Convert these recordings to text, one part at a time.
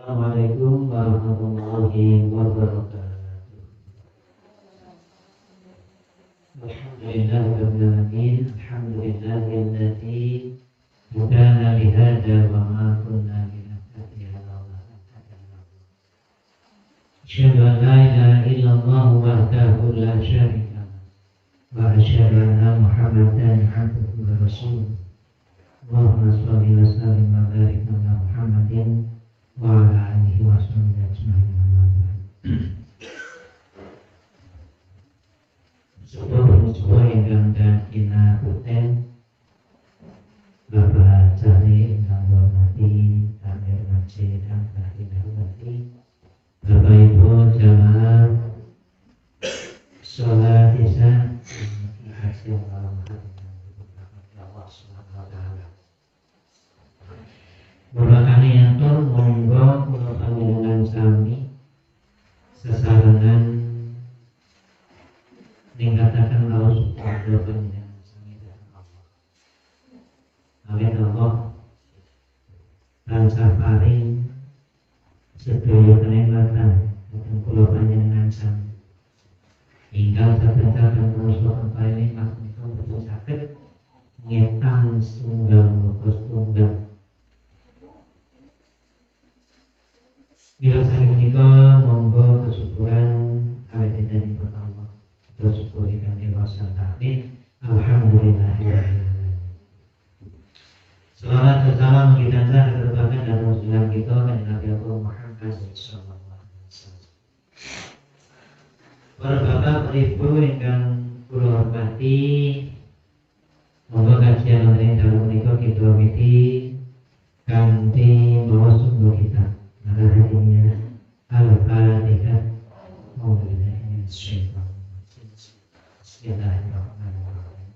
Assalamualaikum warahmatullahi wabarakatuh. Alhamdulillahirabbil alamin. Alhamdulillahilladzi hadana li hadza wa ma kunna linahtadiya laula an hadana Allah. Asyhadu an la ilaha illallah wahdahu la syarika lahu wa asyhadu anna Muhammadan abduhu wa rasuluh. Allahumma shalli wa sallim wa barik ala Muhammadin wa ala alihi wa sahbihi ajma'in. Sebuah ingkang kina puten Bapak Cari ingkang hormati Amir Masjid dan kina hormati Bapak Ibu jamaah sholat isya hasil Allah Subhanahu wa ta'ala. Bapak yang tur monggo kula panjenengan sami sesarengan ningkataken laos kula panjenengan sami dhateng Allah. Amin Allah tansah paring sedaya kenikmatan dhateng kula panjenengan sami. Ingkang saben-saben manungsa paring nikmat menika boten saged ngetang setunggal napa setunggal. Bila saya menikah, monggo kesyukuran awet dari Allah. Bersyukuri dan dewasa takdir. Alhamdulillah. Selamat bersalam kita terbahagia dan muslim kita dan Nabi Muhammad sallallahu alaihi wasallam. Para bapak, ibu yang kula hormati, monggo kajian dari dalam menikah kita miti kanthi mawa sungguh kita. Hadinya Al-Fatihah. Bismillahirrahmanirrahim.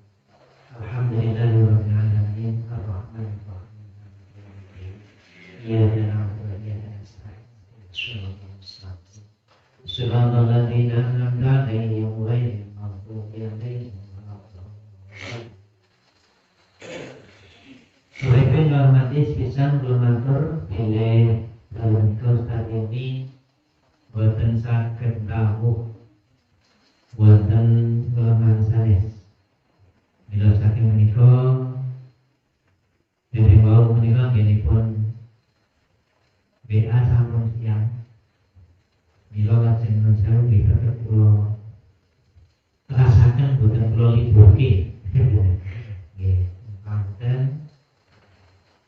Alhamdulillahirabbil alamin arrahmanir rahim. Iyyaka na'budu wa iyyaka nasta'in. Shiratal ladzina an'amta 'alaihim ghairil maghdubi 'alaihim waladdallin. Sampun hormati pisan kula matur bilih dalam saat ini boten saged dawuh wonten kelemahan sanes. Bila saking menika dereng wau menika nggihipun WA sampun siang. Bila lajeng mensewu nggih tetep kula rasaken boten kula liburke. Nggih, panten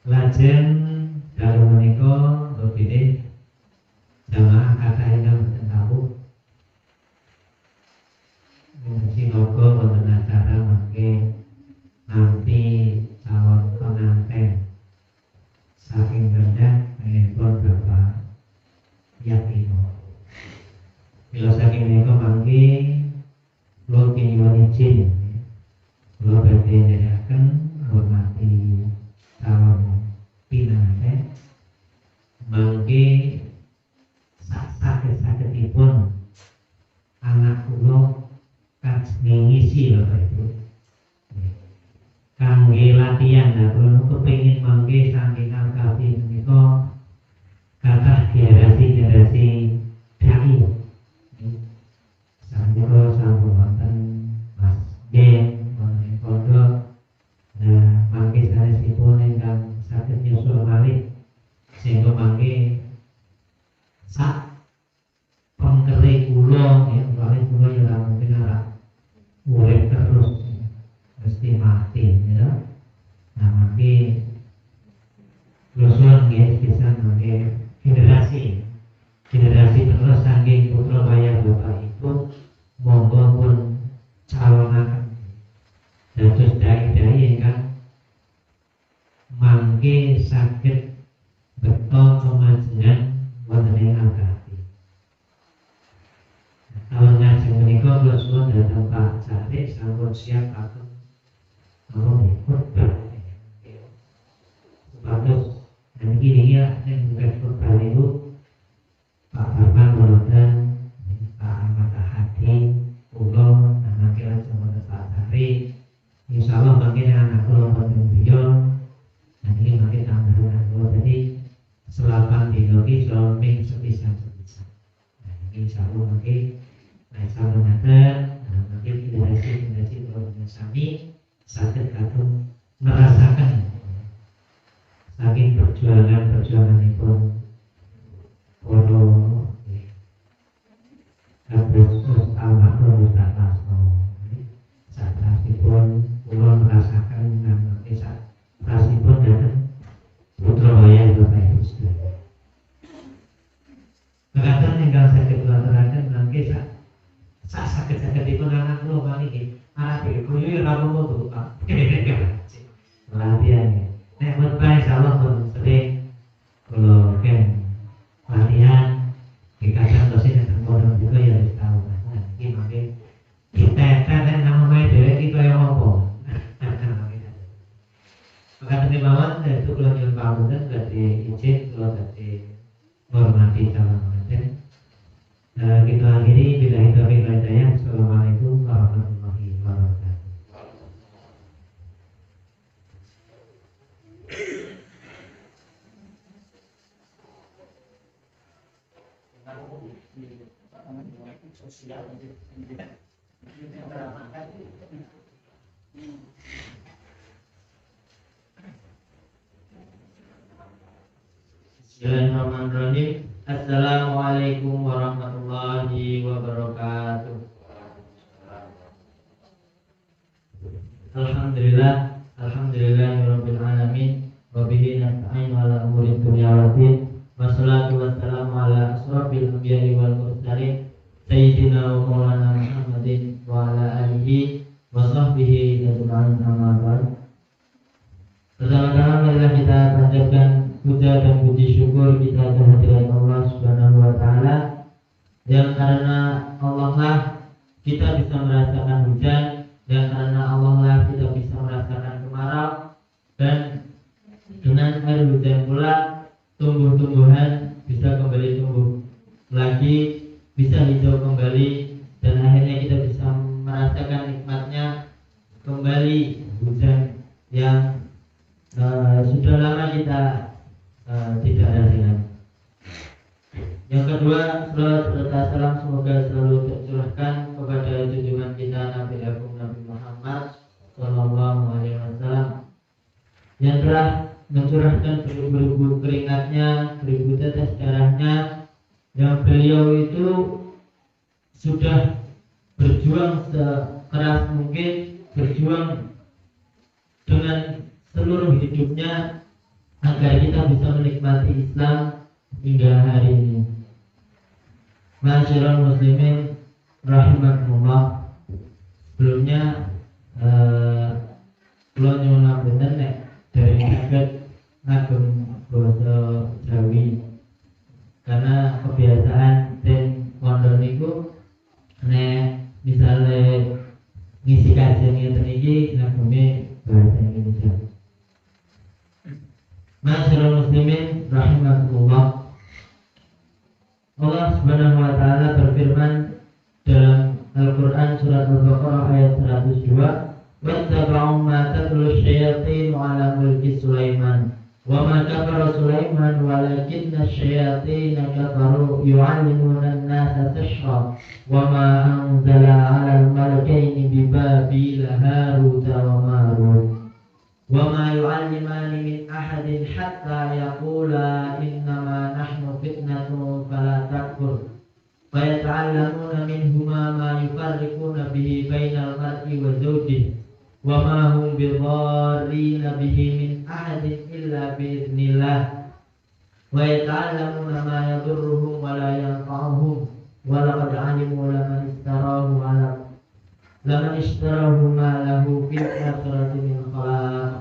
lajeng dalu menika begini jamaah kata ingkang boten tahu sinogo wonten acara mangke nanti calon pengantin saking rendah menipun Bapak Yatimo. Bila saking menika mangke kula nyuwun izin kula badhe nyerahaken hormati calon pinanganten mangke sakit-sakitipun anak kula kajeng ngisi Bapak Ibu kangge latihan. Nah kula kepengin mangke saking alkafi menika kathah generasi dai sampun wonten Mas Jen wonten pondok. Nah mangke sanesipun ingkang saged nyusul malih sehingga mangke sak pengkere kula ya malih kula ya mungkin ora urip terus mesti mati ya. Nah mangke lusun nggih pisan mangke generasi terus saking putra wayah Bapak Ibu monggo pun calonaken dados dai-dai ingkang mangke saged beto kemajengan wonten ing agami. Kalau ngajeng menika kula suwun dhateng Pak Carik sampun siap kagem khotbah. Bagus dan gini ya ning khotbah niku Pak Bapak wonten Pak Ahmad Hadi kula nangke lajeng wonten Pak Carik. Insyaallah mangke anak kula wonten beliau. Jadi mangke tambahan kula jadi selapan dino bagi suami sepisah. Nah, ini selalu nanti selalu nanti generasi kalau dengan suami sakit atau merasakan saking perjuangan itu poro kabus almarhum Ustaz Asno saat rasipun pulau merasakan nanti saat rasipun datang putra wayang Bapak Ibu sekalian. Kadang tinggal sakit terakhir nanti saat sakit itu anak lo kali ini anak itu kuyu kamu mau buka latihan. Nek buat baik Allah pun sering kalau kan latihan dikatakan dosen yang terbodoh juga ya harus tahu. Nah, ini makin kita kan nama main dewe kita yang ngomong. Maka penimbangan itu kalau yang kamu kan berarti izin kalau berarti hormati calon pengantin. Kita akhiri bila itu hidayah. Assalamualaikum warahmatullahi wabarakatuh. Bismillahirrahmanirrahim. Assalamualaikum warahmatullahi wabarakatuh. Alhamdulillahirabbil alamin wa bihi nasta'in ala umuri dunya waddin. Wassalatu wassalamu ala asrofil anbiya'i wal mursalin sayyidina wa maulana Muhammadin wa ala alihi wa sahbihi ajma'in amma ba'd. Pertama-tama marilah kita panjatkan puja dan puji syukur kita kehadirat Allah Subhanahu wa taala yang karena Allah lah kita bisa merasakan hujan, dan karena Allah lah kita bisa merasakan kemarau, dan dengan air hujan pula tumbuh-tumbuhan bisa kembali tumbuh lagi, bisa hijau kembali, dan akhirnya kita bisa merasakan nikmatnya kembali hujan yang sudah lama kita tidak ada dengan. Yang kedua, salawat serta salam semoga selalu tercurahkan kepada junjungan kita Nabi Agung Nabi Muhammad Sallallahu Alaihi Wasallam yang telah mencurahkan beribu-ribu keringatnya, beribu tetes darahnya, yang beliau itu sudah berjuang sekeras mungkin, berjuang dengan seluruh hidupnya agar kita bisa menikmati Islam hingga hari ini. Ma'asyiral muslimin rahimakumullah. Sebelumnya kula nyuwun ngapunten nek dari saged ngagem basa Jawi, karena kebiasaan ten pondok niku nek misale ngisi kajian ngeten iki ngageme bahasa Indonesia. Ma'asyiral muslimin rahimakumullah. Allah Subhanahu wa taala berfirman dalam Al-Qur'an surat Al-Baqarah ayat 102, "Wattaba'u ma tatlu asyayatin 'ala mulki Sulaiman, wa ma kafara Sulaiman walakinna asyayatin kafaru yu'allimuna an-nasa sihra, wa ma anzala 'ala al-malakaini bi Babila Harut wa Marut. وَمَا يُعَلِّمَانِ مِنْ أَحَدٍ حَتَّى يَقُولَا إِنَّمَا نَحْنُ فِتْنَةٌ فَلَا تَكْفُرْ فَيَتَعَلَّمُونَ مِنْهُمَا مَا يُفَرِّقُونَ بِهِ بَيْنَ الْمَرْءِ وَزَوْجِهِ وَمَا هُمْ بِضَارِّينَ بِهِ مِنْ أَحَدٍ إِلَّا بِإِذْنِ اللَّهِ وَيَتَعَلَّمُونَ مَا يَضُرُّهُمْ وَلَا يَنفَعُهُمْ وَلَقَدْ عَلِمُوا لَمَنِ اشْتَرَاهُ مَا لَهُ فِي الْآخِرَةِ مِنْ خَلَاقٍ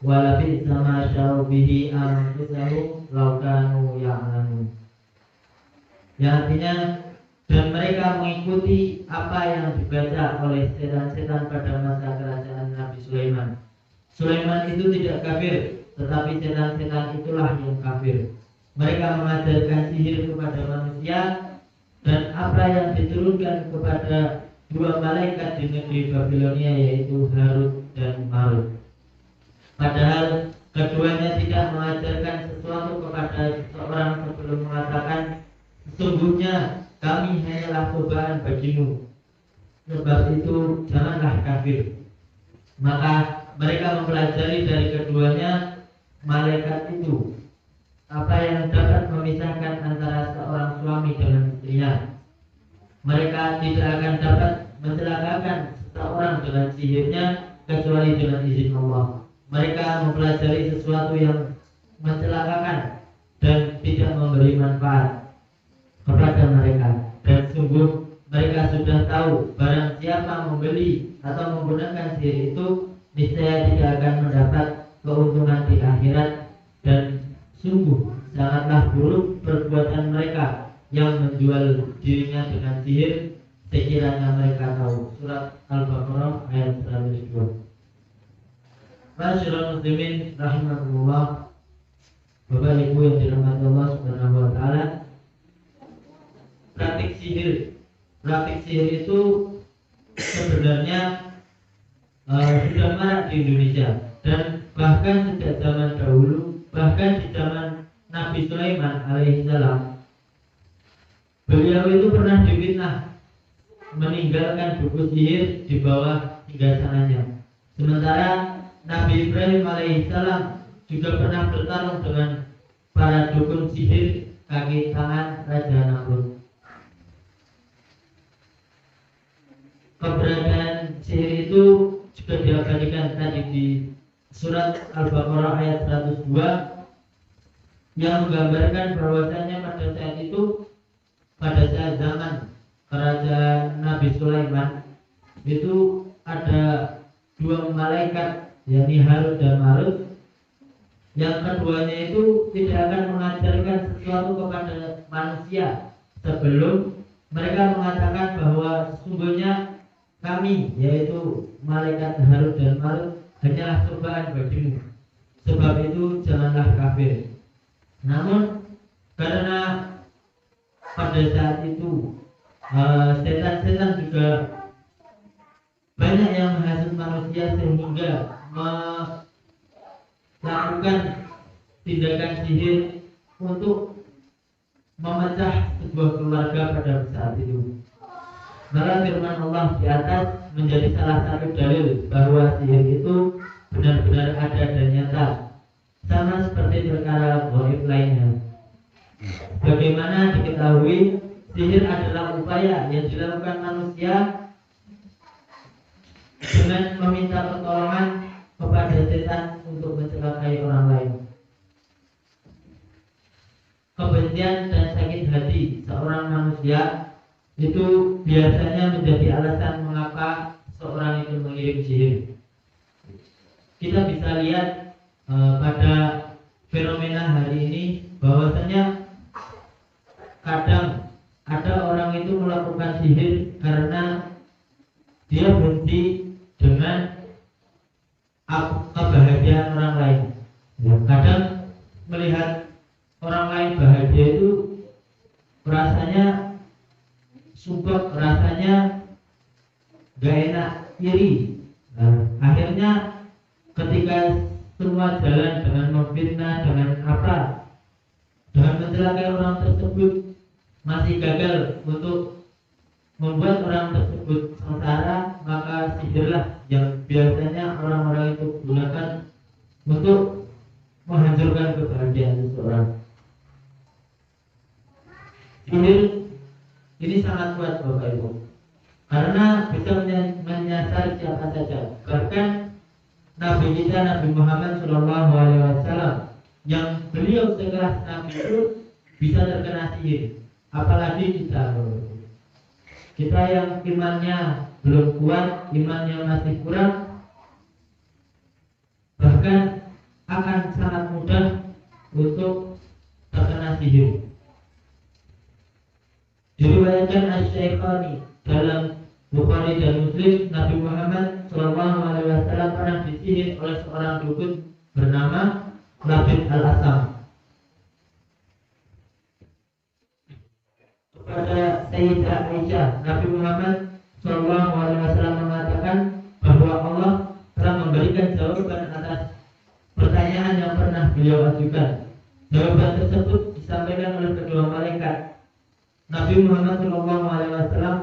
وَلَبِئْسَ مَا شَرَوْا بِهِ أَنفُسَهُمْ لَوْ كَانُوا يَعْلَمُونَ. Yang artinya, dan mereka mengikuti apa yang dibaca oleh setan-setan pada masa kerajaan Nabi Sulaiman. Sulaiman itu tidak kafir, tetapi setan-setan itulah yang kafir. Mereka mengajarkan sihir kepada manusia, dan apa yang diturunkan kepada dua malaikat di negeri Babilonia, yaitu Harut dan Marut. Padahal keduanya tidak mengajarkan sesuatu kepada seseorang sebelum sesungguhnya kami hanyalah cobaan bagimu, sebab itu janganlah kafir. Maka mereka mempelajari dari keduanya malaikat itu apa yang dapat memisahkan antara seorang suami dengan istrinya. Mereka tidak akan dapat mencelakakan seseorang dengan sihirnya kecuali dengan izin Allah. Mereka mempelajari sesuatu yang mencelakakan dan tidak memberi manfaat kepada mereka, dan sungguh mereka sudah tahu barang siapa membeli atau menggunakan sihir itu niscaya tidak akan mendapat keuntungan di akhirat, dan sungguh sangatlah buruk perbuatan mereka yang menjual dirinya dengan sihir sekiranya mereka tahu. Surat Al-Baqarah ayat 102. Masyaallah muslimin rahimahullah, Bapak Ibu yang dirahmati Allah Subhanahu wa taala. Praktik sihir itu sebenarnya sudah marak di Indonesia, dan bahkan sejak zaman dahulu, bahkan di zaman Nabi Sulaiman alaihissalam, beliau itu pernah difitnah meninggalkan buku sihir di bawah singgasananya. Sementara Nabi Ibrahim alaihissalam juga pernah bertarung dengan para dukun sihir kaki tangan Raja Namrud. Keberadaan sihir itu juga diabadikan tadi di surat Al-Baqarah ayat 102 yang menggambarkan bahwasanya pada saat zaman kerajaan Nabi Sulaiman itu ada dua malaikat, yakni Harut dan Marut, yang keduanya itu tidak akan mengajarkan sesuatu kepada manusia sebelum mereka mengatakan bahwa sesungguhnya kami, yaitu malaikat Harut dan Marut, hanyalah cobaan bagimu, sebab itu janganlah kafir. Namun karena pada saat itu setan-setan juga banyak yang menghasut manusia sehingga melakukan tindakan sihir untuk memecah sebuah keluarga pada saat itu. Maka firman Allah di atas menjadi salah satu dalil bahwa sihir itu benar-benar ada dan nyata, sama seperti perkara gaib lainnya. Bagaimana diketahui, sihir adalah upaya yang dilakukan manusia dengan meminta pertolongan kepada setan untuk mencelakai orang lain. Kebencian dan sakit hati seorang manusia itu biasanya menjadi alasan mengapa seorang itu mengirim sihir. Kita bisa lihat pada fenomena hari ini bahwasanya kadang ada orang itu melakukan sihir karena dia benci dengan kebahagiaan orang lain. Kadang melihat orang lain bahagia itu rasanya sumpah, rasanya gak enak, iri. Akhirnya ketika semua jalan dengan memfitnah, dengan mencelakai orang tersebut, masih gagal untuk membuat orang tersebut sengsara, maka sihirlah yang biasanya orang-orang itu gunakan untuk menghancurkan kebahagiaan seseorang. Sihir ini sangat kuat Bapak Ibu, karena bisa menyasar siapa saja. Bahkan Nabi kita, Nabi Muhammad SAW, yang beliau sekelas Nabi itu bisa terkena sihir. Apalagi kita yang imannya belum kuat, imannya masih kurang, bahkan akan sangat mudah untuk terkena sihir. Diriwayatkan Asy-Syaikani dalam Bukhari dan Muslim, Nabi Muhammad SAW pernah disihir oleh seorang dukun bernama Labid Al-Asam. Kepada Sayyidah Aisyah, Nabi Muhammad SAW mengatakan bahwa Allah telah memberikan jawaban atas pertanyaan yang pernah beliau ajukan. Jawaban tersebut disampaikan oleh kedua malaikat Nabi Muhammad SAW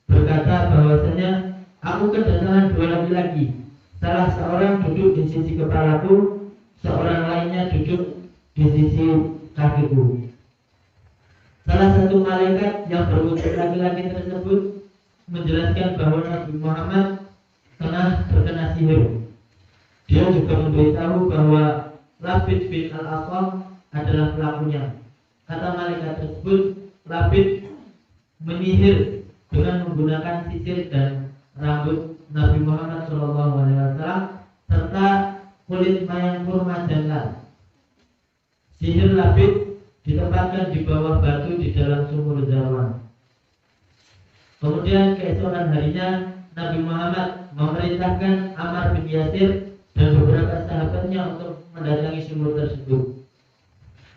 berkata bahwasanya aku kedatangan dua laki-laki, salah seorang duduk di sisi kepalaku, seorang lainnya duduk di sisi kakiku. Salah satu malaikat yang berwujud laki-laki tersebut menjelaskan bahwa Nabi Muhammad tengah terkena sihir. Dia juga memberitahu bahwa Labid bin Al-Aqam adalah pelakunya. Kata malaikat tersebut, Labid menyihir dengan menggunakan sisir dan rambut Nabi Muhammad SAW serta kulit mayang kurma jantan. Sihir Labid ditempatkan di bawah batu di dalam sumur Zarwan. Kemudian keesokan harinya Nabi Muhammad memerintahkan Ammar bin Yasir dan beberapa sahabatnya untuk mendatangi sumur tersebut.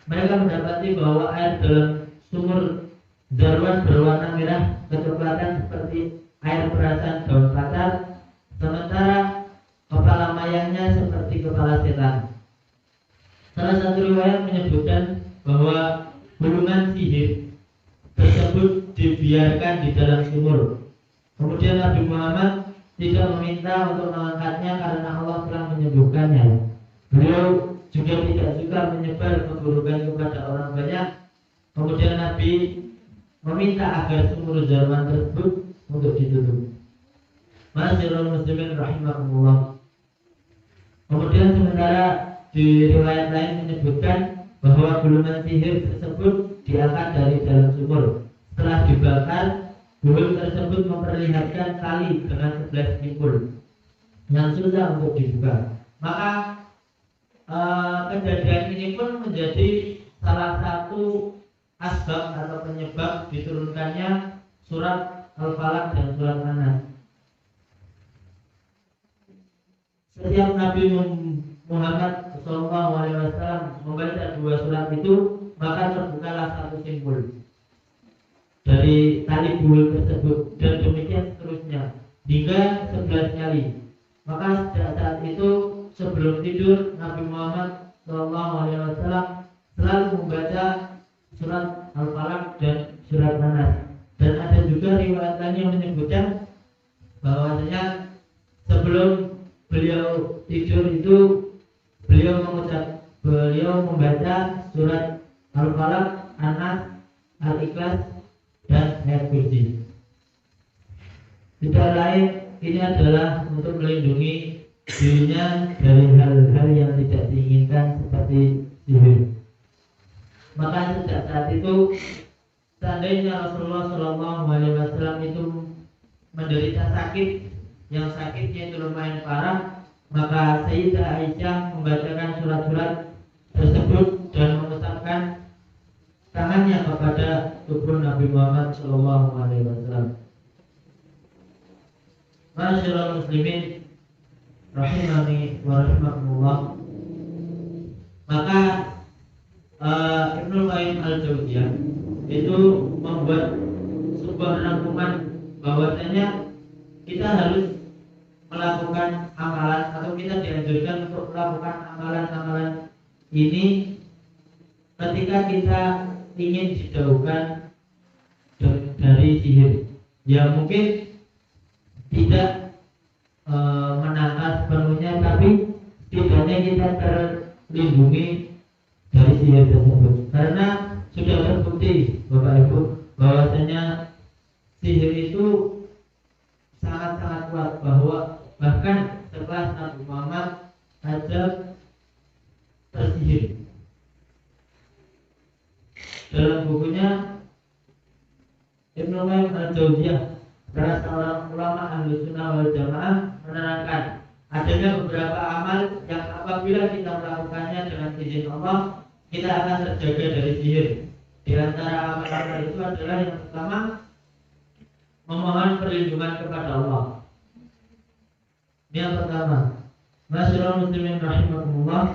Mereka mendapati bahwa air dalam sumur Zarwan berwarna merah kecoklatan seperti air perasan daun pacar, sementara kepala mayangnya seperti kepala setan. Salah satu riwayat menyebutkan bahwa gulungan sihir tersebut dibiarkan di dalam sumur. Kemudian Nabi Muhammad tidak meminta untuk mengangkatnya karena Allah telah menyembuhkannya. Beliau juga tidak suka menyebar keburukan kepada orang banyak. Kemudian Nabi meminta agar sumur Zarwan tersebut untuk ditutup. Ma'asyiral muslimin rahimakumullah. Kemudian sementara di riwayat lain menyebutkan bahwa gulungan sihir tersebut diangkat dari dalam sumur. Setelah dibakar, gulung tersebut memperlihatkan tali dengan 11 simpul yang susah untuk dibuka. Maka kejadian ini pun menjadi salah satu asbab atau penyebab diturunkannya surat Al-Falaq dan surat An-Nas. Setiap Nabi Muhammad SAW membaca dua surat itu, maka terbukalah satu simpul dari tali gulung tersebut, dan demikian seterusnya hingga 11 kali. Maka sejak saat itu sebelum tidur Nabi Muhammad SAW selalu membaca surat Al-Falaq dan surat An-Nas. Dan ada juga riwayat lain yang menyebutkan bahwasanya sebelum beliau tidur itu beliau membaca surat Al-Falaq, An-Nas, Al-Ikhlas, dan ayat kursi. Tidak lain, ini adalah untuk melindungi dirinya dari hal-hal yang tidak diinginkan seperti sihir. Maka sejak saat itu, seandainya Rasulullah SAW itu menderita sakit, yang sakitnya itu lumayan parah, maka Sayyidah Aisyah membacakan surat-surat tersebut dan mengusapkan tangannya kepada tubuh Nabi Muhammad SAW. Ma'asyiral muslimin rahimani wa rahimakumullah. Maka Ibnu Qayyim Al-Jauziyah itu membuat sebuah rangkuman bahwasanya kita harus melakukan amalan, atau kita dianjurkan untuk melakukan amalan-amalan ini ketika kita ingin dijauhkan dari sihir. Ya mungkin tidak menangkal sepenuhnya, tapi setidaknya kita terlindungi dari sihir tersebut. Karena sudah terbukti Bapak Ibu bahwasanya sihir itu sangat-sangat kuat, bahwa bahkan setelah Nabi Muhammad saja tersihir. Dalam bukunya Ibnu Qayyim Al-Jauziyah, salah seorang ulama Ahlussunnah wal Jamaah, menerangkan adanya beberapa amal yang apabila kita melakukannya dengan izin Allah, kita akan terjaga dari sihir. Di antara amal-amal itu adalah yang pertama, memohon perlindungan kepada Allah. Ini yang pertama. Ma'asyiral muslimin rahimakumullah.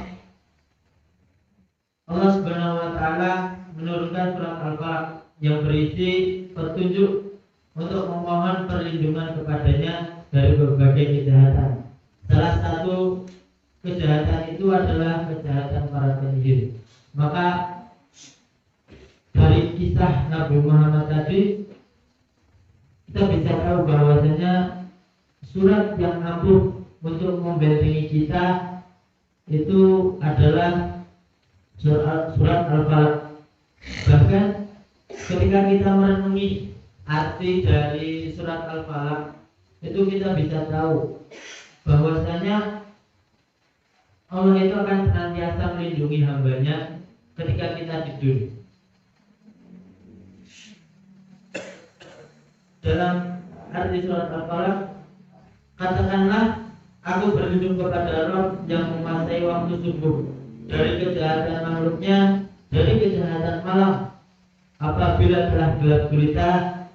Allah Subhanahu wa taala menurunkan surat Al-Falaq yang berisi petunjuk untuk memohon perlindungan kepadanya dari berbagai kejahatan. Salah satu kejahatan itu adalah kejahatan para penyihir. Maka dari dari kisah Nabi Muhammad tadi kita bisa tahu bahwasanya surat yang ampuh untuk membentengi kita itu adalah surat Al-Falaq. Bahkan ketika kita merenungi arti dari surat Al-Falaq itu kita bisa tahu bahwasanya Allah itu akan senantiasa melindungi hambanya ketika kita tidur. Dalam arti surat Al-Falaq, katakanlah aku berlindung kepada Rabb yang menguasai waktu subuh dari kejahatan makhluknya, dari kejahatan malam apabila telah gelap gulita,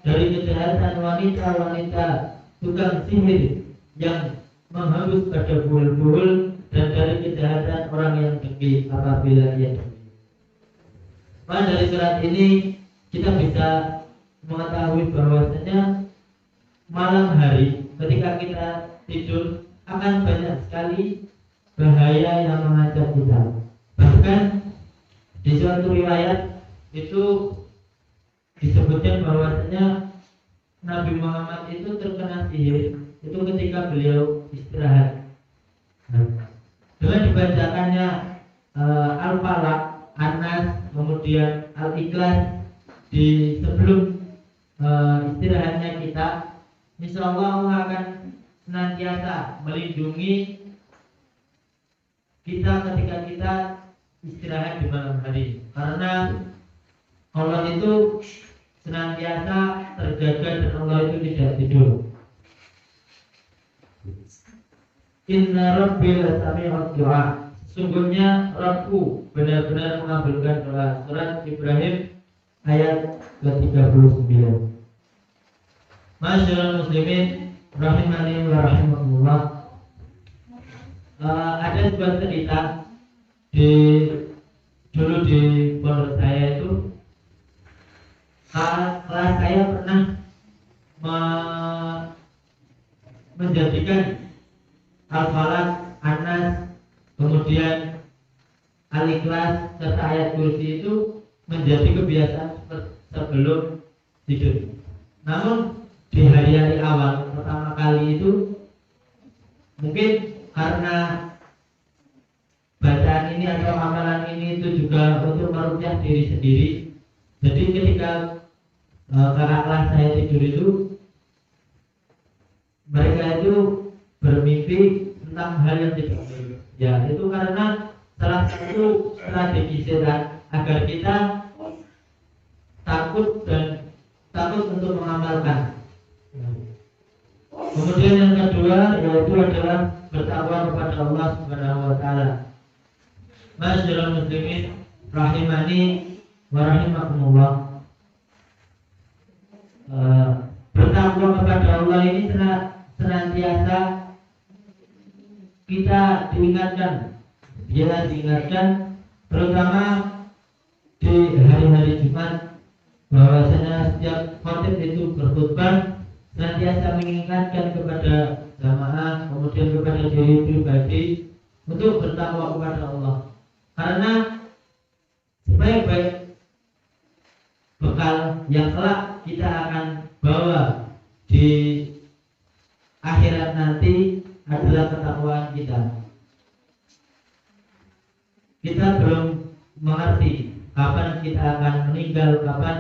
dari kejahatan wanita-wanita tukang sihir yang menghembus pada buhul-buhul, dan dari kejahatan orang yang dengki apabila ia dengki. Maka dari surat ini kita bisa mengetahui bahwasanya malam hari ketika kita tidur akan banyak sekali bahaya yang mengancam kita. Bahkan di suatu riwayat itu disebutkan bahwasanya Nabi Muhammad itu terkena sihir itu ketika beliau istirahat. Dengan dibacakannya Al-Falaq, An-Nas, kemudian Al-Ikhlas di sebelum istirahatnya kita, insya Allah akan senantiasa melindungi kita ketika kita istirahat di malam hari. Karena Allah itu senantiasa terjaga dan Allah itu tidak tidur. Inna Rabbi lasami'ud du'a. Sesungguhnya Rabbku benar-benar mengabulkan doa. Surat Ibrahim ayat ke-39. Masyaallah muslimin rahimani wa rahimakumullah. Ada sebuah cerita dulu di pondok saya itu, kelas saya pernah menjadikan Al-Falaq, An-Nas, kemudian Al-Ikhlas serta ayat kursi itu menjadi kebiasaan sebelum tidur. Namun di hari-hari awal pertama kali itu mungkin karena bacaan ini atau amalan ini itu juga untuk meruqyah diri sendiri. Jadi ketika kakak kelas saya tidur itu, mereka itu bermimpi tentang hal yang tidak baik. Ya, itu karena salah satu strategi setan agar kita takut untuk mengamalkan. Kemudian yang kedua yaitu adalah bertakwa kepada Allah Subhanahu wa taala. Masyaallah muslimin rahimani wa rahimakumullah. Bertakwa kepada Allah ini senantiasa kita diingatkan, terutama di hari-hari Jumat, bahwasanya setiap khotib itu berkhutbah senantiasa mengingatkan kepada jamaah, kemudian kepada diri pribadi untuk bertakwa kepada Allah. Karena sebaik-baik bekal yang kelak kita akan bawa di akhirat nanti adalah ketakwaan kita. Kita belum mengerti kapan kita akan meninggal, kapan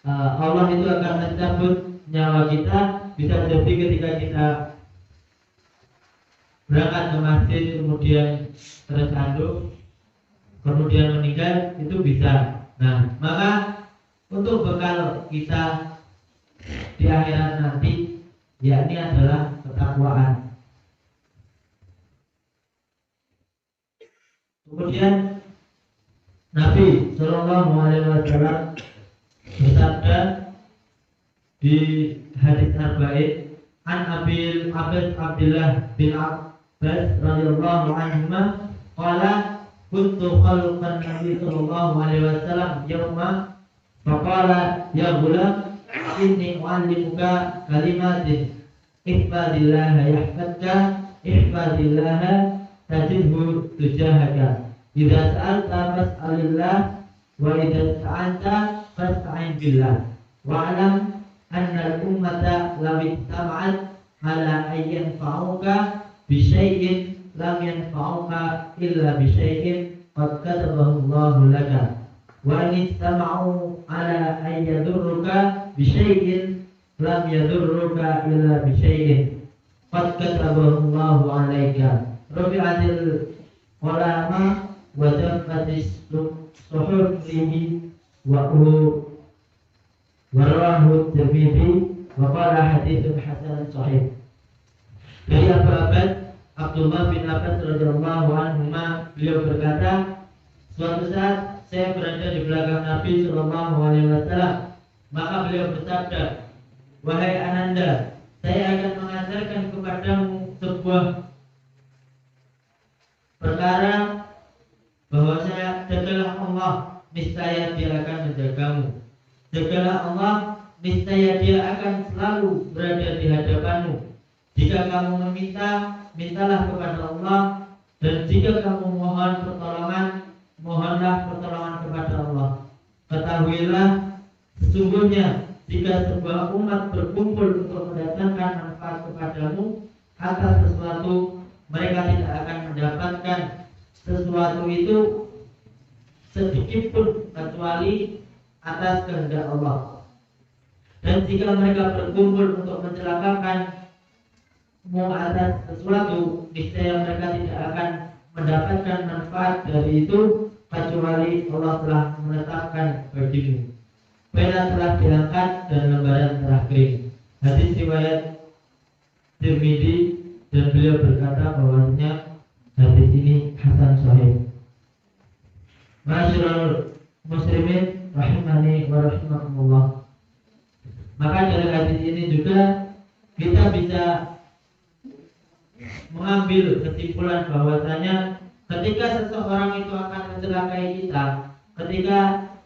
Allah itu akan mencabut nyawa kita. Bisa jadi ketika kita berangkat ke masjid kemudian tersandung, kemudian meninggal, itu bisa. Nah, maka untuk bekal kita di akhirat nanti, yakni adalah ketakwaan. Kemudian Nabi Shallallahu Alaihi Wasallam bersabda di hadis Arba'in, an Abil Abbas Abdullah bin Abbas radhiyallahu anhuma qala kuntu khalqan Nabi Shallallahu Alaihi Wasallam yawma faqala ya ghulam inni u'allimuka kalimatin ihfazillah yahfazka ihfazillah tajidhu tujahaka idza sa'alta fas'alillah wa idza ista'anta fasta'in billah wa'lam anna al-ummata law ijtama'at ala an yanfa'uka bi syai'in lam yanfa'uka illa bi syai'in qad katabahu Allahu laka wa in istama'u ala an yadurruka bi syai'in lam yadurruka illa bi syai'in qad katabahu Allahu 'alaika rabi'atil ulama wa jafatis suhuf lihi wa warahu Tirmidzi wa qala haditsun hasan sahih. Dari sahabat Abdullah bin Abbas radhiyallahu anhuma, beliau berkata, suatu saat saya berada di belakang Nabi sallallahu alaihi wasallam, maka beliau bersabda, wahai Ananda, saya akan mengajarkan kepadamu sebuah perkara, bahwasanya jagalah Allah, niscaya Dia akan menjagamu. Jagalah Allah, niscaya Dia akan selalu berada di hadapanmu. Jika kamu meminta, mintalah kepada Allah, dan jika kamu mohon pertolongan, mohonlah pertolongan kepada Allah. Ketahuilah, sesungguhnya jika sebuah umat berkumpul untuk mendatangkan manfaat kepadamu atas sesuatu, mereka tidak akan mendapatkan sesuatu itu sedikit pun kecuali atas kehendak Allah. Dan jika mereka berkumpul untuk mencelakakan atas sesuatu, niscaya mereka tidak akan mendapatkan manfaat dari itu kecuali Allah telah menetapkan bagimu. Pena telah diangkat dan lembaran telah kering. Hadis riwayat Tirmidzi, dan beliau berkata bahwasanya hadis ini hasan sahih. Ma'asyiral muslimin rahimani wa rahimakumullah. Maka dari hadis ini juga kita bisa mengambil kesimpulan bahwasanya ketika seseorang itu akan mencelakai kita, ketika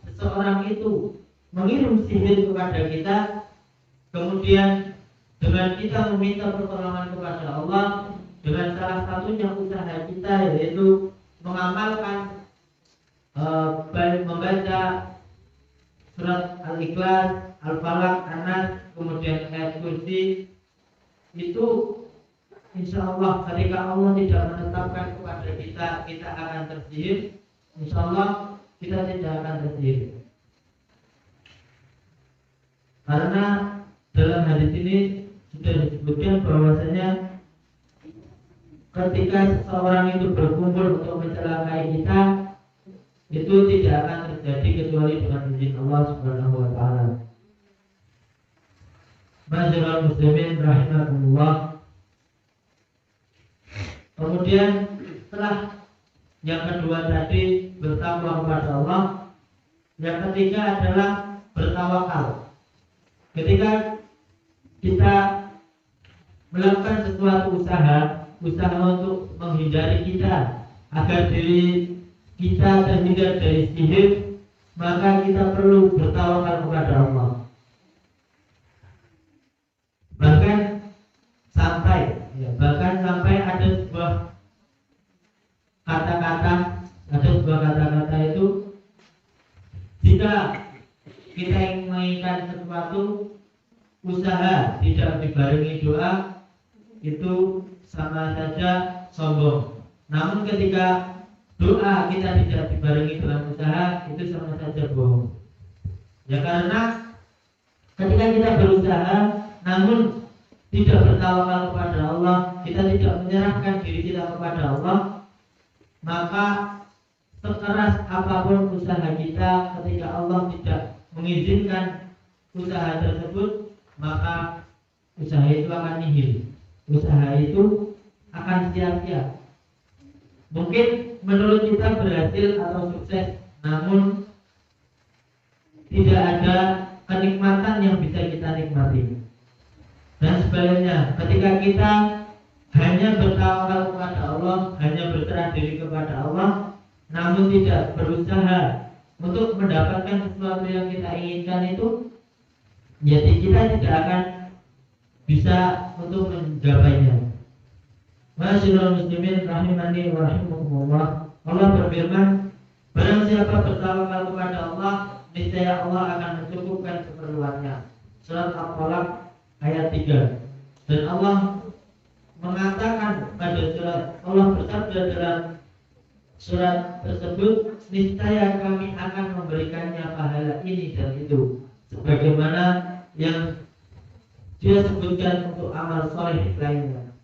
seseorang itu mengirim sihir kepada kita, kemudian dengan kita meminta pertolongan kepada Allah, dengan salah satunya usaha kita yaitu mengamalkan membaca surat Al-Ikhlas, Al-Falaq, An-Nas, kemudian ayat kursi, itu insya Allah ketika Allah tidak menetapkan kepada kita akan tersihir, insya Allah kita tidak akan tersihir. Karena dalam hadis ini sudah disebutkan bahwasanya ketika seseorang itu berkumpul untuk mencelakai kita, itu tidak akan terjadi kecuali dengan izin Allah Subhanahu wa taala. Ma'asyiral muslimin rahimakumullah. Kemudian setelah yang kedua tadi bertakwa kepada Allah, yang ketiga adalah bertawakal. Ketika kita melakukan sesuatu usaha untuk menghindari kita agar diri kita terhindar dari sihir, maka kita perlu bertawakal kepada Allah. Bahkan sampai ada sebuah kata-kata itu, jika kita ingin menginginkan sesuatu, usaha tidak dibarengi doa, itu sama saja sombong. Namun ketika doa kita tidak dibarengi dengan usaha, itu sama saja bohong. Ya, karena ketika kita berusaha namun tidak bertawakal kepada Allah, kita tidak menyerahkan diri kita kepada Allah, maka sekeras apapun usaha kita, ketika Allah tidak mengizinkan usaha tersebut, maka usaha itu akan nihil. Usaha itu akan sia-sia. Mungkin menurut kita berhasil atau sukses, namun tidak ada kenikmatan yang bisa kita nikmati. Dan sebaliknya, ketika kita hanya bertawakal kepada Allah, hanya berserah diri kepada Allah, namun tidak berusaha untuk mendapatkan sesuatu yang kita inginkan itu, jadi kita tidak akan bisa untuk menggapainya. Ma'asyiral muslimin rahimani wa rahimakumullah. Allah berfirman Barang siapa bertawakal kepada Allah, niscaya Allah akan mencukupkan keperluannya. Surat Al-Falaq ayat 3. Dan Allah mengatakan pada surat, Allah bersabda dalam surat tersebut, niscaya kami akan memberikannya pahala ini dan itu, sebagaimana yang dia sebutkan untuk amal soleh lainnya.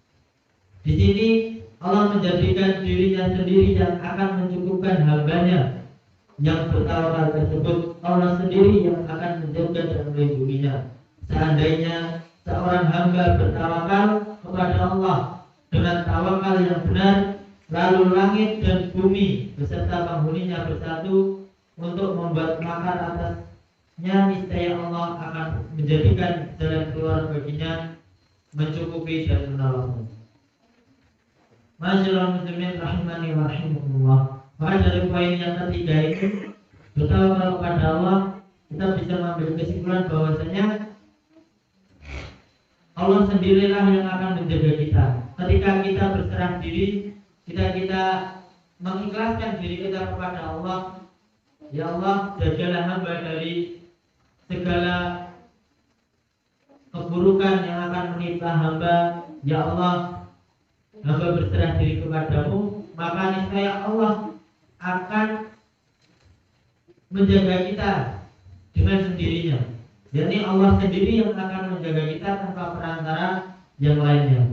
Di sini Allah menjadikan dirinya sendiri yang akan mencukupkan hambanya yang bertawakal tersebut. Allah sendiri yang akan menjaga dan melindunginya. Seandainya seorang hamba bertawakal kepada Allah dengan tawakal yang benar, lalu langit dan bumi beserta penghuninya bersatu untuk membuat makar atasnya, niscaya Allah akan menjadikan jalan keluar baginya, mencukupi dan menolongnya. Masyaallah muslimin rahimani wa rahimakumullah. Maka dari poin yang ketiga ini, bertawakal kepada Allah, kita bisa mengambil kesimpulan bahwasanya Allah sendirilah yang akan menjaga kita. Ketika kita berserah diri, kita mengikhlaskan diri kita kepada Allah, ya Allah, jagalah hamba dari segala keburukan yang akan menimpa hamba. Ya Allah, hamba berserah diri kepadamu, maka niscaya Allah akan menjaga kita dengan sendirinya. Jadi Allah sendiri yang akan menjaga kita tanpa perantara yang lainnya.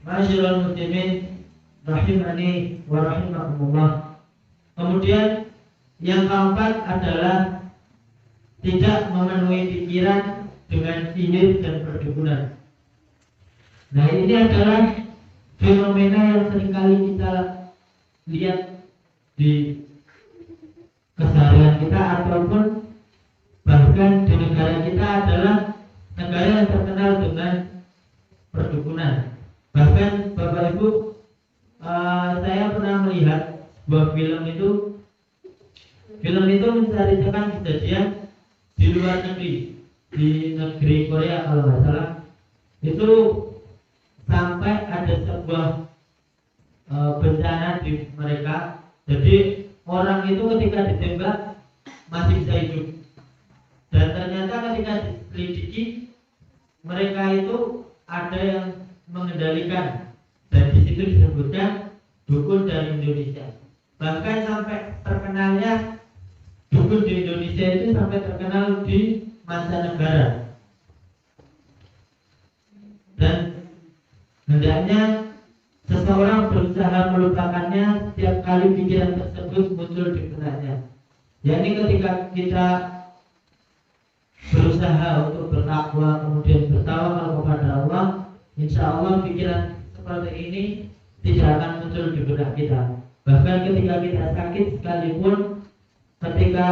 Masyaallah muslimin rahimani wa rahimakumullah. Kemudian yang keempat adalah tidak memenuhi pikiran dengan sihir dan perdukunan. Nah, ini adalah fenomena yang seringkali kita lihat di keseharian kita, ataupun bahkan di negara kita adalah negara yang terkenal dengan perdukunan. Bahkan Bapak Ibu, saya pernah melihat sebuah film itu menceritakan kejadian di luar negeri, di negeri Korea kalau nggak salah. Itu sampai ada sebuah bencana di mereka. Jadi orang itu ketika ditembak masih bisa hidup. Dan ternyata ketika diselidiki, mereka itu ada yang mengendalikan, dan di situ disebutkan dukun dari Indonesia. Bahkan sampai terkenalnya dukun di Indonesia itu sampai terkenal di mancanegara. Dan hendaknya seseorang berusaha melupakannya setiap kali pikiran tersebut muncul di benaknya. yakni ketika kita berusaha untuk bertakwa kemudian bertawakal kepada Allah, insya Allah pikiran seperti ini tidak akan muncul di benak kita. Bahkan ketika kita sakit sekalipun, ketika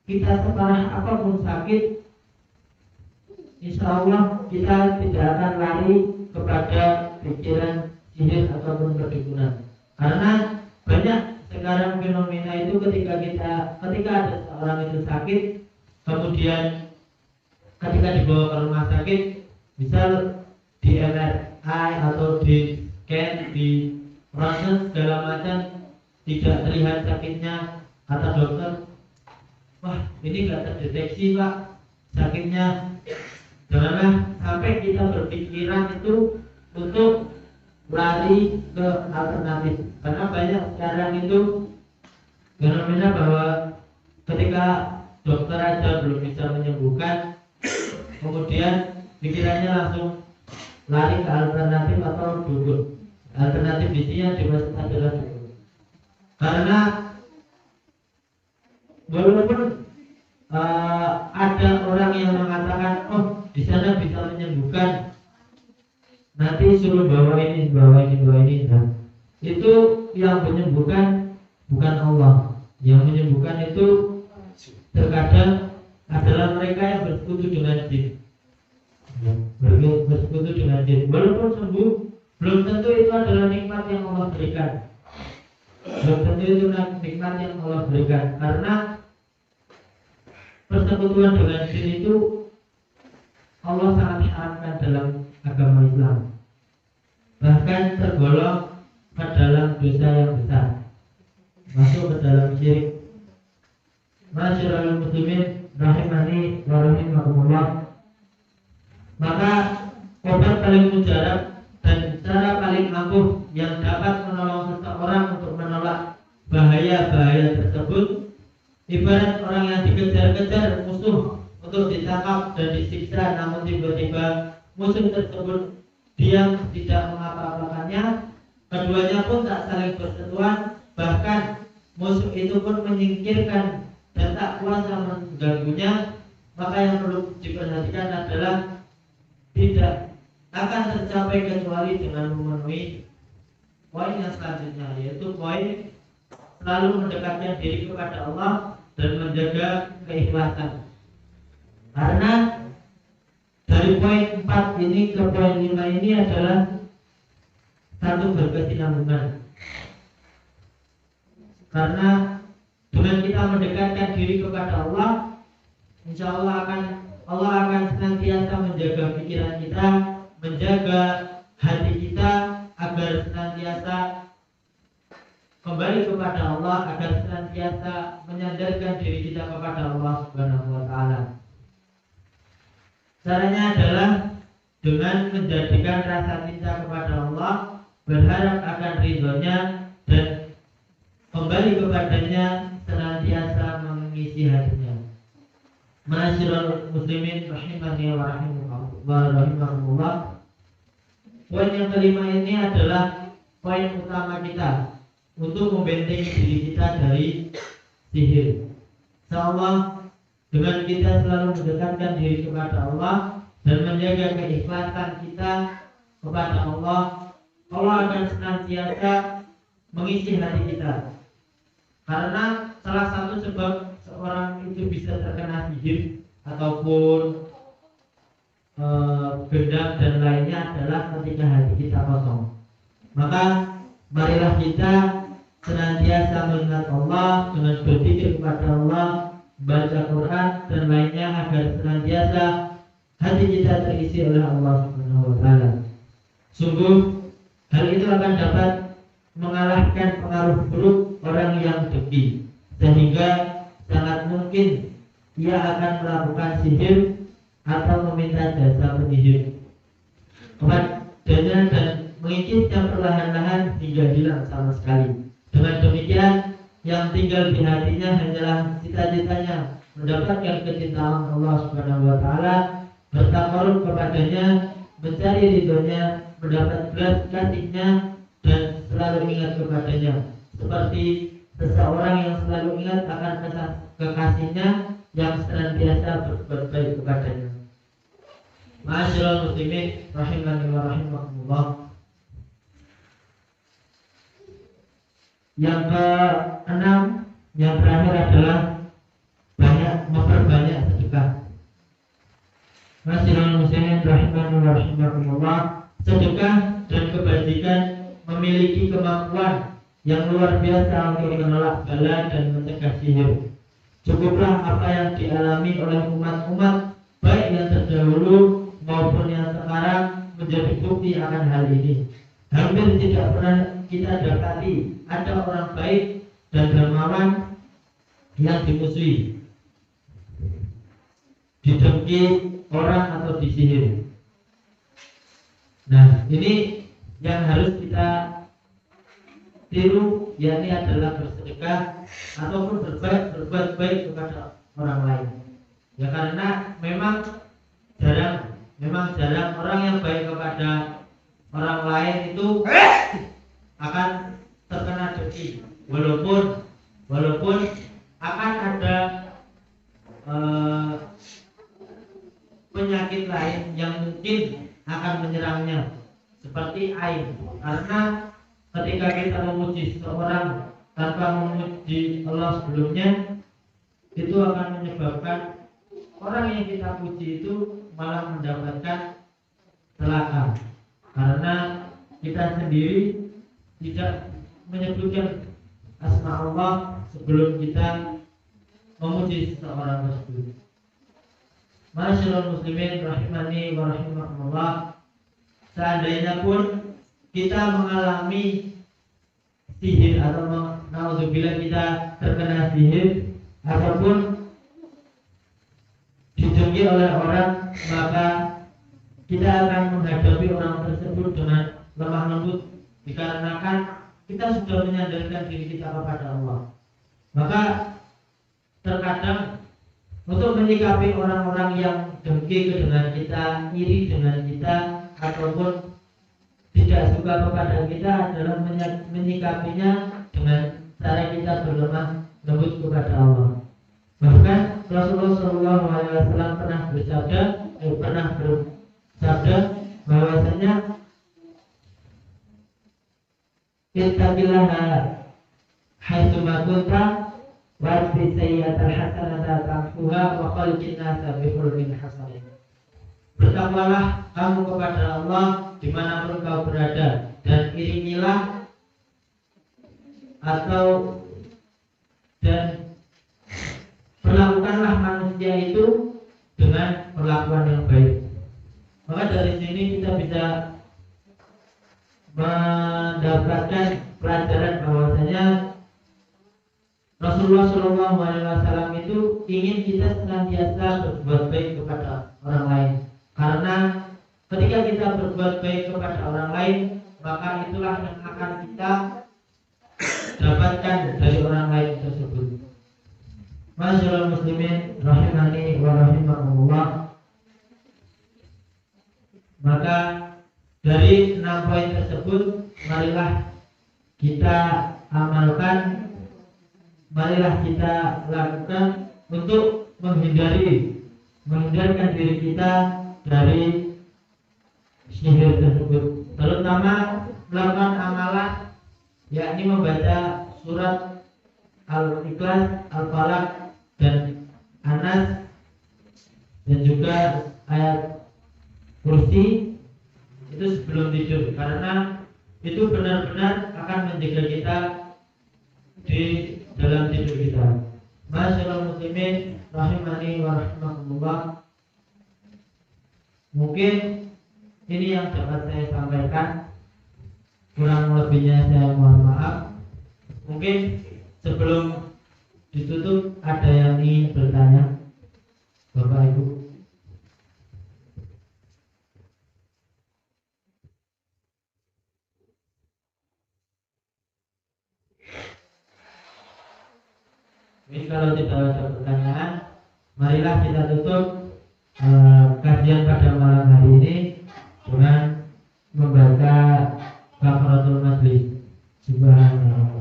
kita separah apapun sakit, insya Allah kita tidak akan lari kepada pikiran sihir ataupun perdukunan. Karena banyak sekarang fenomena itu ketika ada seorang itu sakit, kemudian ketika dibawa ke rumah sakit, misal di MRI atau di scan, di ronsen segala macam, tidak terlihat sakitnya, kata dokter, wah ini nggak terdeteksi pak sakitnya. Janganlah sampai kita berpikiran itu untuk lari ke alternatif, karena banyak sekarang itu fenomena bahwa ketika dokter aja belum bisa menyembuhkan, kemudian pikirannya langsung lari ke alternatif atau dukun. Alternatif isinya dimaksud adalah dukun. Karena walaupun ada orang yang mengatakan, oh di sana bisa menyembuhkan, nanti suruh bawa ini. Nah, itu yang menyembuhkan bukan Allah. Yang menyembuhkan itu terkadang adalah mereka yang bersekutu dengan jin. Bersekutu dengan jin. Walaupun sembuh, belum tentu itu adalah nikmat yang Allah berikan. Belum tentu itu nikmat yang Allah berikan. Karena persekutuan dengan jin itu Allah sangat haramkan dalam agama Islam. Bahkan tergolong ke dalam dosa yang besar. masuk ke dalam syirik. Masyarul muslimin rahimani wa rahimakumullah. Maka obat paling mujarab dan cara paling ampuh yang dapat menolong seseorang untuk menolak bahaya-bahaya tersebut, ibarat orang yang dikejar-kejar musuh untuk ditangkap dan disiksa, namun tiba-tiba musuh tersebut diam, tidak mengapa-apakannya. Keduanya pun tak saling bersentuhan, bahkan musuh itu pun menyingkirkan dan tak kuasa mengganggunya. Maka yang perlu diperhatikan adalah tidak akan tercapai kecuali dengan memenuhi poin yang selanjutnya, yaitu poin selalu mendekatkan diri kepada Allah dan menjaga keikhlasan. Karena dari poin 4 ini ke poin 5 ini adalah satu berkesinambungan. Karena dengan kita mendekatkan diri kepada Allah, insya Allah akan senantiasa menjaga pikiran kita, menjaga hati kita agar senantiasa kembali kepada Allah, agar senantiasa menyandarkan diri kita kepada Allah Subhanahu wa taala. Caranya adalah dengan menjadikan rasa cinta kepada Allah, berharap akan ridhonya dan kembali kepadanya, senantiasa mengisi hatinya. Ma'asyiral muslimin rahimani wa rahimakumullah. Poin yang kelima ini adalah poin utama kita untuk membentengi diri kita dari sihir. Insyaallah dengan kita selalu mendekatkan diri kepada Allah dan menjaga keikhlasan kita kepada Allah, Allah akan senantiasa mengisi hati kita. Karena salah satu sebab seorang itu bisa terkena sihir ataupun gendam dan lainnya adalah ketika hati kita kosong. Maka marilah kita senantiasa mengingat Allah dengan berzikir kepada Allah, baca Quran dan lainnya agar senantiasa hati kita terisi oleh Allah Subhanahu wa taala. Sungguh hal itu akan dapat mengalahkan pengaruh buruk orang yang dengki, sehingga sangat mungkin ia akan melakukan sihir atau meminta jasa penyihir kepadanya dan mengikisnya perlahan-lahan hingga hilang sama sekali. Dengan demikian, yang tinggal di hatinya hanyalah cita-citanya mendapatkan kecintaan Allah Subhanahu wa taala, bertakarub kepadanya, mencari ridhonya, mendapat belas kasihnya dan selalu ingat kepadanya, seperti seseorang yang selalu ingat akan kekasihnya yang senantiasa berbuat baik kepadanya. Ma'asyiral muslimin rahimani wa rahimakumullah. Yang keenam, yang terakhir adalah memperbanyak sedekah. Ma'asyiral muslimin rahimani wa rahimakumullah. Sedekah dan kebajikan memiliki kemampuan yang luar biasa untuk menolak bala dan mencegah sihir. Cukuplah apa yang dialami oleh umat-umat baik yang terdahulu maupun yang sekarang menjadi bukti akan hal ini. Hampir tidak pernah kita dapati ada orang baik dan dermawan yang dimusuhi, didengki orang atau disihir. Nah, ini yang harus kita tiru, yakni adalah bersedekah ataupun berbuat baik kepada orang lain. Ya, karena memang jarang orang yang baik kepada orang lain itu akan terkena dengki, walaupun akan ada penyakit lain yang mungkin akan menyerangnya, seperti aib. Karena ketika kita memuji seseorang tanpa memuji Allah sebelumnya, itu akan menyebabkan orang yang kita puji itu malah mendapatkan celaka, karena kita sendiri tidak menyebutkan asma Allah sebelum kita memuji seseorang tersebut. Masyaallah muslimin rahimani wa rahimakumullah. Seandainya pun kita mengalami sihir atau naudzubillah kita terkena sihir ataupun dijengki oleh orang, maka kita akan menghadapi orang tersebut dengan lemah lembut dikarenakan kita sudah menyandarkan diri kita kepada Allah. Maka terkadang untuk menyikapi orang-orang yang dengki dengan kita, iri dengan kita, ataupun tidak suka kepada kita adalah menyikapinya dengan cara kita berlemah lembut kepada Allah. Bahkan Rasulullah SAW pernah bersabda bahwasanya ittaqillaha haitsu ma kunta wa'ti sayyi'atal hasanata tamhuha wa khaliqin nasa bi khuluqin hasanin. Bertakwalah kamu kepada Allah dimanapun kau berada, dan iringilah dan perlakukanlah manusia itu dengan perlakuan yang baik. Maka dari sini kita bisa mendapatkan pelajaran bahwasanya Rasulullah SAW itu ingin kita senantiasa berbuat baik kepada orang lain, karena ketika kita berbuat baik kepada orang lain, maka itulah yang akan kita dapatkan dari orang lain tersebut. Masyaallah muslimin rahimani wa rahimakumullah. Maka dari 6 poin tersebut, marilah kita amalkan, marilah kita lakukan untuk menghindarkan diri kita dari sihir tersebut. Terutama melakukan amalan, yakni membaca surat Al-Ikhlas, Al-Falaq, dan Anas, dan juga ayat kursi itu sebelum tidur, karena itu benar-benar akan menjaga kita di dalam tidur kita. Masyaallah muslimin rahimani wa rahimakumullah. Mungkin ini yang dapat saya sampaikan, kurang lebihnya saya mohon maaf. Mungkin sebelum ditutup ada yang ingin bertanya, Bapak Ibu? Ini kalau tidak ada pertanyaan, marilah kita tutup kajian pada malam hari ini dengan membaca kafaratul majlis. Subhanallah.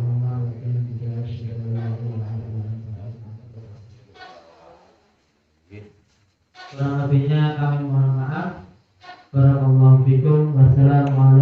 Kurang lebihnya kami mohon maaf. Barakallahu fikum. Wassalamualaikum